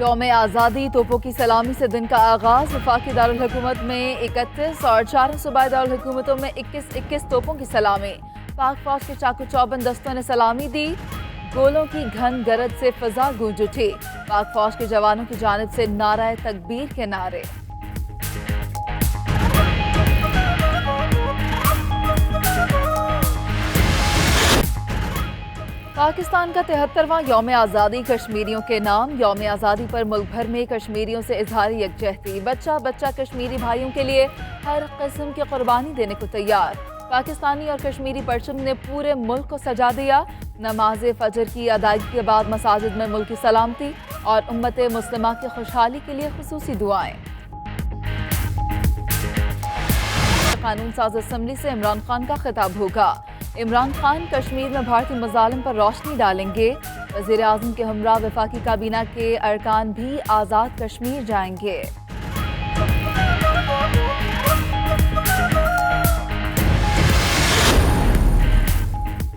یوم آزادی توپوں کی سلامی سے دن کا آغاز۔ وفاقی دارالحکومت میں 31 اور 4 صوبائی دارالحکومتوں میں 21 توپوں کی سلامی۔ پاک فوج کے چاقو چوبند دستوں نے سلامی دی۔ گولوں کی گھن گرج سے فضا گونج اٹھی۔ پاک فوج کے جوانوں کی جانب سے نعرہ تکبیر کے نعرے۔ پاکستان کا 73واں یوم آزادی کشمیریوں کے نام۔ یوم آزادی پر ملک بھر میں کشمیریوں سے اظہار یکجہتی۔ بچہ بچہ کشمیری بھائیوں کے لیے ہر قسم کی قربانی دینے کو تیار۔ پاکستانی اور کشمیری پرچم نے پورے ملک کو سجا دیا۔ نماز فجر کی ادائیگی کے بعد مساجد میں ملکی سلامتی اور امت مسلمہ کی خوشحالی کے لیے خصوصی دعائیں۔ قانون ساز اسمبلی سے عمران خان کا خطاب ہوگا۔ عمران خان کشمیر میں بھارتی مظالم پر روشنی ڈالیں گے۔ وزیر اعظم کے ہمراہ وفاقی کابینہ کے ارکان بھی آزاد کشمیر جائیں گے۔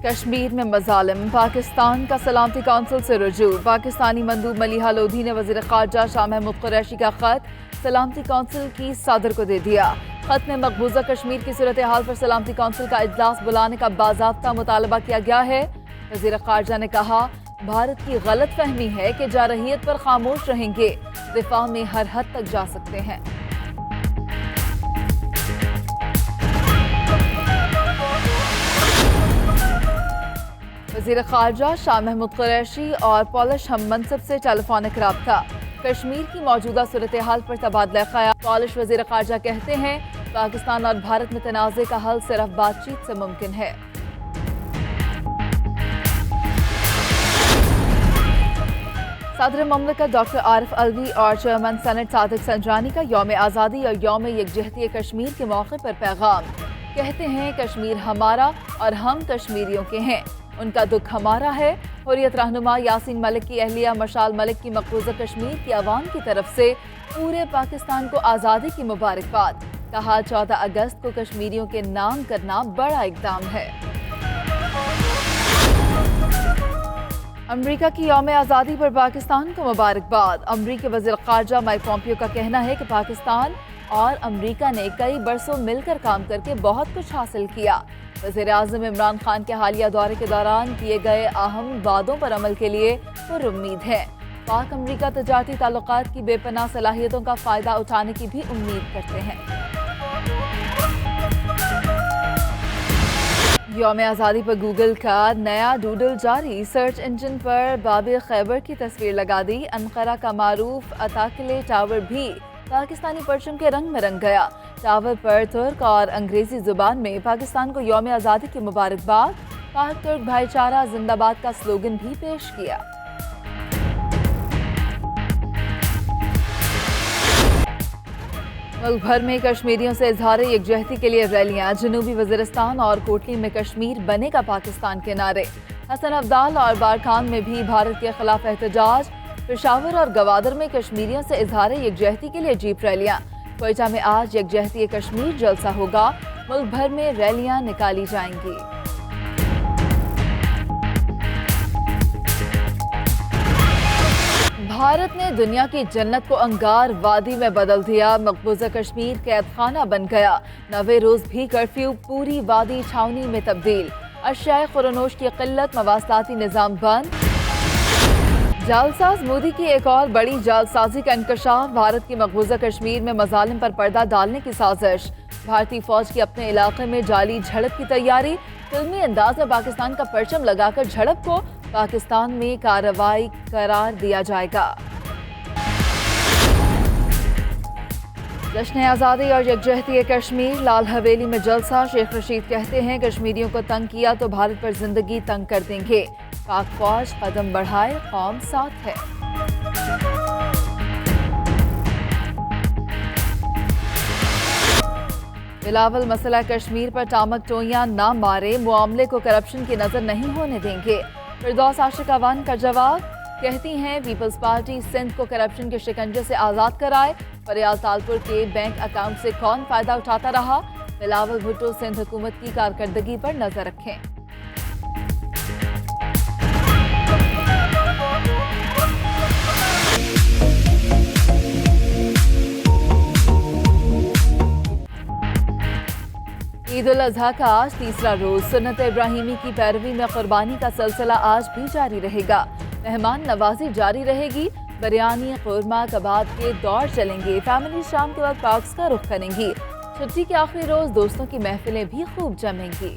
کشمیر میں مظالم، پاکستان کا سلامتی کونسل سے رجوع۔ پاکستانی مندوب ملیحہ لودھی نے وزیر خارجہ شاہ محمود قریشی کا خط سلامتی کونسل کی صدر کو دے دیا۔ خط میں مقبوضہ کشمیر کی صورتحال پر سلامتی کونسل کا اجلاس بلانے کا باضابطہ مطالبہ کیا گیا ہے۔ وزیر خارجہ نے کہا، بھارت کی غلط فہمی ہے کہ جارحیت پر خاموش رہیں گے، دفاع میں ہر حد تک جا سکتے ہیں۔ وزیر خارجہ شاہ محمود قریشی اور پولش ہم منصب سے ٹیلی فونک رابطہ۔ کشمیر کی موجودہ صورتحال پر تبادلہ خیال۔ پولش وزیر خارجہ کہتے ہیں، پاکستان اور بھارت میں تنازع کا حل صرف بات چیت سے ممکن ہے۔ صدر مملکت ڈاکٹر عارف علوی اور چیئرمین سینٹ صادق سنجانی کا یوم آزادی اور یوم یکجہتی کشمیر کے موقع پر پیغام۔ کہتے ہیں، کشمیر ہمارا اور ہم کشمیریوں کے ہیں، ان کا دکھ ہمارا ہے۔ حریت رہنما یاسین ملک کی اہلیہ مشال ملک کی مقبوضہ کشمیر کی عوام کی طرف سے پورے پاکستان کو آزادی کی مبارکباد۔ کہا، 14 اگست کو کشمیریوں کے نام کرنا بڑا اقدام ہے۔ امریکہ کی یوم آزادی پر پاکستان کو مبارکباد۔ امریکی وزیر خارجہ مائک پومپیو کا کہنا ہے کہ پاکستان اور امریکہ نے کئی برسوں مل کر کام کر کے بہت کچھ حاصل کیا۔ وزیر اعظم عمران خان کے حالیہ دورے کے دوران کیے گئے اہم وعدوں پر عمل کے لیے پر امید ہے۔ پاک امریکہ تجارتی تعلقات کی بے پناہ صلاحیتوں کا فائدہ اٹھانے کی بھی امید کرتے ہیں۔ یوم آزادی پر گوگل کا نیا ڈوڈل جاری۔ سرچ انجن پر باب خیبر کی تصویر لگا دی۔ انقرہ کا معروف اتاکلے ٹاور بھی پاکستانی پرچم کے رنگ میں رنگ گیا۔ ٹاور پر ترک اور انگریزی زبان میں پاکستان کو یوم آزادی کی مبارکباد، پاک ترک بھائی چارہ زندہ باد کا سلوگن بھی پیش کیا۔ ملک بھر میں کشمیریوں سے اظہار یکجہتی کے لیے ریلیاں۔ جنوبی وزیرستان اور کوٹلی میں کشمیر بنے گا پاکستان کے نعرے۔ حسن ابدال اور بارکھان میں بھی بھارت کے خلاف احتجاج۔ پشاور اور گوادر میں کشمیریوں سے اظہار یکجہتی کے لیے جیپ ریلیاں۔ کوئٹہ میں آج یکجہتی کشمیر جلسہ ہوگا۔ ملک بھر میں ریلیاں نکالی جائیں گی۔ بھارت نے دنیا کی جنت کو انگار وادی میں بدل دیا۔ مقبوضہ کشمیر قید خانہ بن گیا۔ 90 روز بھی کرفیو پوری وادی چھاونی میں تبدیل۔ اشیاء خورنوش کی قلت، مواصلاتی نظام بند۔ جعلساز مودی کی ایک اور بڑی جعلسازی کا انکشاف۔ بھارت کی مقبوضہ کشمیر میں مظالم پر پردہ ڈالنے کی سازش۔ بھارتی فوج کی اپنے علاقے میں جعلی جھڑپ کی تیاری۔ فلمی انداز میں پاکستان کا پرچم لگا کر جھڑپ کو پاکستان میں کارروائی قرار دیا جائے گا۔ جشن آزادی اور یکجہتی کشمیر، لال حویلی میں جلسہ۔ شیخ رشید کہتے ہیں، کشمیریوں کو تنگ کیا تو بھارت پر زندگی تنگ کر دیں گے۔ پاک فوج قدم بڑھائے، قوم ساتھ ہے۔ بلاول مسئلہ کشمیر پر ٹامک ٹوئیاں نہ مارے، معاملے کو کرپشن کی نظر نہیں ہونے دیں گے۔ فردوس عاشق اوان کا جواب، کہتی ہیں، پیپلز پارٹی سندھ کو کرپشن کے شکنجے سے آزاد کرائے۔ فریال تالپور کے بینک اکاؤنٹ سے کون فائدہ اٹھاتا رہا؟ بلاول بھٹو سندھ حکومت کی کارکردگی پر نظر رکھیں۔ ईद उल अजहा का आज तीसरा रोज सुन्नत इब्राहिमी की पैरवी में कुर्बानी का सिलसिला आज भी जारी रहेगा। मेहमान नवाजी जारी रहेगी। बिरयानी, खुरमा, कबाब के दौर चलेंगे। फैमिली शाम के वक्त पार्क्स का रुख करेंगी। छुट्टी के आखिरी रोज दोस्तों की महफिलें भी खूब जमेंगी।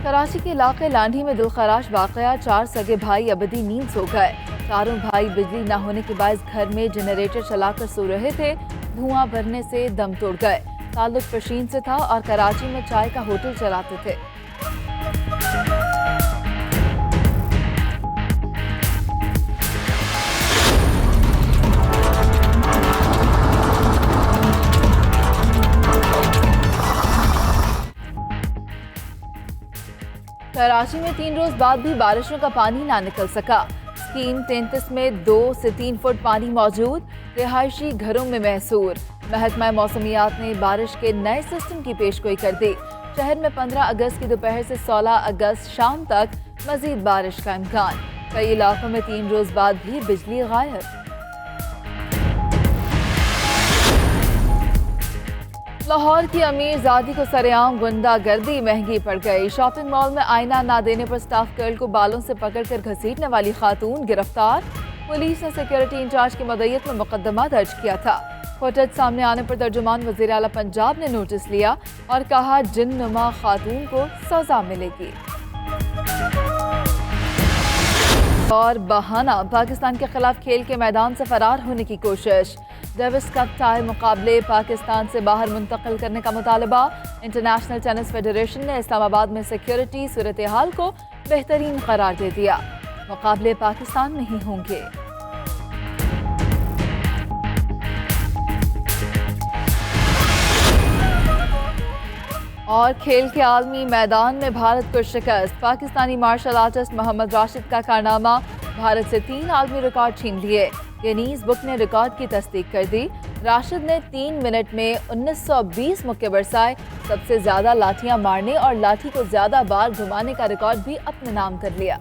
कराची के इलाके लांढी में दिलखराश वाकया, 4 सगे भाई अबदी नींद सो गए। चारों भाई बिजली न होने के बायस घर में जनरेटर चलाकर सो रहे थे। धुआं भरने से दम तोड़ गए। ताल्लुक पशीन से था और कराची में चाय का होटल चलाते थे। कराची में 3 रोज बाद भी बारिशों का पानी ना निकल सका। स्कीम 33 में 2 से 3 फुट पानी मौजूद। रिहायशी घरों में महसूर। महकमा मौसमियात ने बारिश के नए सिस्टम की पेशगोई कर दी। शहर में 15 अगस्त की दोपहर से 16 अगस्त शाम तक मजीद बारिश का इम्कान। कई इलाकों में 3 रोज बाद भी बिजली गायब। लाहौर की अमीर ज़ादी को सरेआम गुंडागर्दी महंगी पड़ गई। शॉपिंग मॉल में आईना ना देने पर स्टाफ गर्ल को बालों से पकड़कर घसीटने वाली खातून गिरफ्तार। पुलिस ने सिक्योरिटी इंचार्ज की मदईयत में मुकदमा दर्ज किया था। फुटेज सामने आने पर तर्जुमान वज़ीर आला पंजाब ने नोटिस लिया और कहा जिन नुमा खातून को सजा मिलेगी। और बहाना, पाकिस्तान के खिलाफ खेल के मैदान से फरार होने की कोशिश। डेविस कप टाई मुकाबले पाकिस्तान से बाहर मुंतकिल करने का मुतालबा। इंटरनेशनल टेनिस फेडरेशन ने इस्लामाबाद में सिक्योरिटी सूरत हाल को बेहतरीन करार दे दिया। मुकाबले पाकिस्तान में ही होंगे। और खेल के आलमी मैदान में भारत को शिकस्त। पाकिस्तानी मार्शल आर्टिस्ट मोहम्मद राशिद का कारनामा, भारत से 3 आलमी रिकॉर्ड छीन लिए। गिनीज बुक ने रिकॉर्ड की तस्दीक कर दी। राशिद ने 3 मिनट में 1920 मुक्के बरसाए। सबसे ज्यादा लाठियां मारने और लाठी को ज्यादा बार घुमाने का रिकॉर्ड भी अपने नाम कर लिया।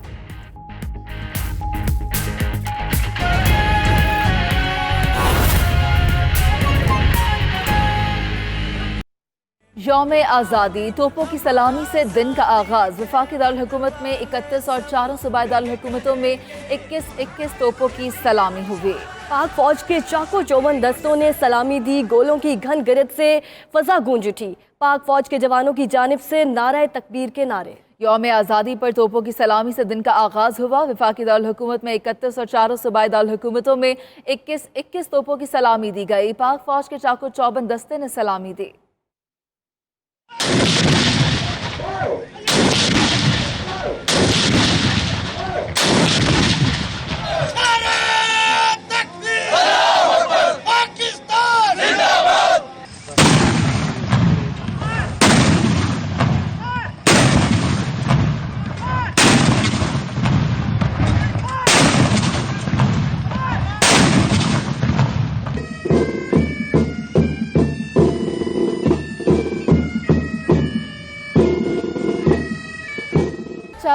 यौम आज़ादी, तोपों की सलामी से दिन का आगाज। वफाकी दारुल हुकूमत में 31 और 4 सूबाई दारुल हुकूमतों में 21 तोपों की सलामी हुई। पाक फौज के चाको चौबंद दस्तों ने सलामी दी। गोलों की घन गिरद से फजा गूंज उठी। पाक फौज के जवानों की जानिब से नारे तकबीर के नारे। यौम आज़ादी पर तोपों की सलामी से दिन का आगाज हुआ। वफाकी दारुल हुकूमत में 31 और 4 सूबाई दारुल हुकूमतों में 21 तोपों की सलामी दी गई। पाक फौज के चाको चौबंद दस्ते ने सलामी दी।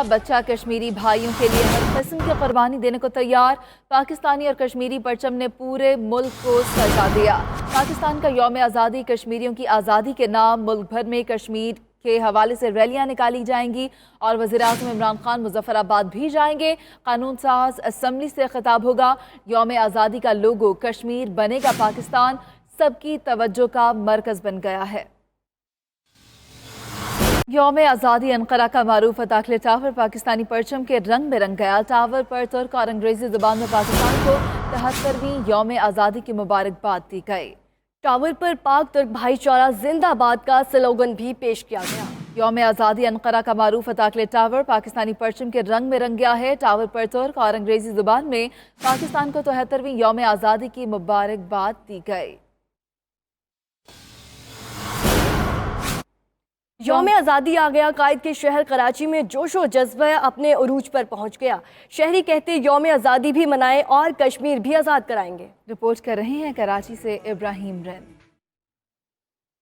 बच्चा कश्मीरी भाइयों के लिए हर किस्म की कुर्बानी देने को तैयार। पाकिस्तानी और कश्मीरी परचम ने पूरे मुल्क को सजा दिया। पाकिस्तान का यौम आज़ादी कश्मीरियों की आज़ादी के नाम मुल्क भर में कश्मीर के हवाले से रैलियां निकाली जाएंगी और वज़ीर-ए-आज़म इमरान खान मुजफ्फराबाद भी जाएंगे। कानून साज असम्बली से खिताब होगा। यौम आज़ादी का लोगो कश्मीर बनेगा पाकिस्तान सबकी तवज्जो का मरकज बन गया है। यौम आज़ादी अनकरा का मारूफ अताकले टावर पाकिस्तानी परचम के रंग में रंग गया। टावर पर तुर्क और अंग्रेजी जुबान में पाकिस्तान को 73वीं यौम आज़ादी की मुबारकबाद दी गई। टावर पर पाक तुर्क भाईचारा जिंदाबाद का स्लोगन भी पेश किया गया। यौम आज़ादी अनकरा का मारूफ अताकले टावर पाकिस्तानी परचम के रंग में रंग गया है। टावर पर तुर्क और अंग्रेजी जुबान में पाकिस्तान को 73वीं यौम आज़ादी की मुबारकबाद दी गई। यौम आज़ादी आ गया। कायद के शहर कराची में जोशो जज्बा अपने उरूज पर पहुंच गया। शहरी कहते यौम आज़ादी भी मनाएं और कश्मीर भी आज़ाद कराएंगे। रिपोर्ट कर रहे हैं कराची से इब्राहिम रन।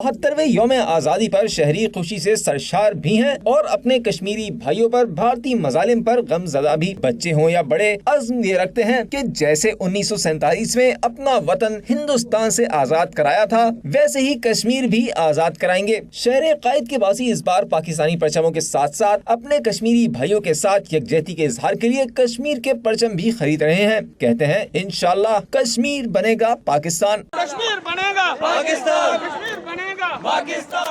72वें यौम आज़ादी पर शहरी खुशी से सरशार भी हैं और अपने कश्मीरी भाइयों पर भारतीय मजालिम पर गमज़दा भी। बच्चे हों या बड़े अज़्म ये रखते हैं कि जैसे 1947 में अपना वतन हिंदुस्तान से आज़ाद कराया था वैसे ही कश्मीर भी आज़ाद कराएंगे। शहर कायद के बासी इस बार पाकिस्तानी परचमों के साथ साथ अपने कश्मीरी भाइयों के साथ यकजहती के इजहार के लिए कश्मीर के परचम भी खरीद रहे हैं। कहते हैं इंशाअल्लाह कश्मीर बनेगा पाकिस्तान, कश्मीर बनेगा पाकिस्तान, कश्मीर बनेगा पाकिस्तान।